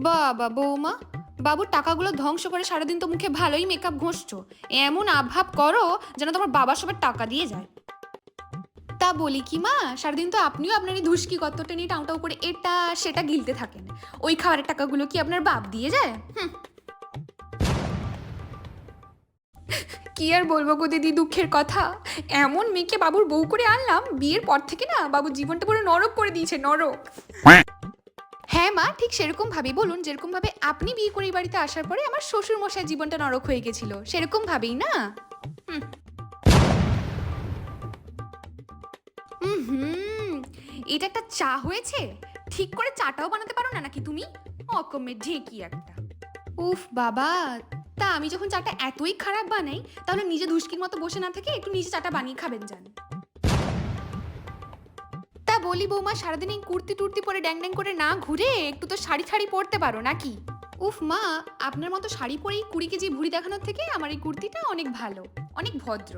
বাবা বৌমা, বাবুর টাকাগুলো ধ্বংস করে সারাদিন তো মুখে ভালোই মেকআপ ঘষছো। এমন আভাব করো যেন তোমার বাবা সবার টাকা দিয়ে যায়। তা বলি কি মা, সারাদিন তো আপনিও আপনার এই ধুসকি কত্তরটা নিয়ে টাউটাউ করে এটা সেটা গিলতে থাকেন। ওই খাবারের টাকাগুলো কি আপনার বাপ দিয়ে যায়? কি আর বলবো গো দিদি, দুঃখের কথা। এমন মেয়েকে বাবুর বউ করে আনলাম, বিয়ের পর থেকে না বাবুর জীবনটা পুরো নরক করে দিয়েছে, নরক। হ্যাঁ মা, ঠিক সেরকম ভাবেই বলুন, যেরকম ভাবে আপনি বিয়ে করে এই বাড়িতে আসার পরে আমার শ্বশুর মশাই জীবনটা নরক হয়ে গেছিল, সেরকম ভাবেই না। হুম, এটা একটা চা হয়েছে? ঠিক করে চাটাও বানাতে পারো না নাকি তুমি? অকমে ঢেকি একটা। উফ বাবা, তা আমি যখন চাটা এতই খারাপ বানাই, তাহলে নিজে দুষ্কির মতো বসে না থেকে একটু নিজে চাটা বানিয়ে খাবেন যান। তা বলি বৌমা, সারাদিন এই কুর্তি টুর্তি পরে ড্যাং ড্যাং করে না ঘুরে একটু তো শাড়ি ঠাড়ি পরতে পারো নাকি? উফ মা, আপনার মতো শাড়ি পরেই 20 কেজি ভুঁড়ি দেখানোর থেকে আমার এই কুর্তিটা অনেক ভালো, অনেক ভদ্র।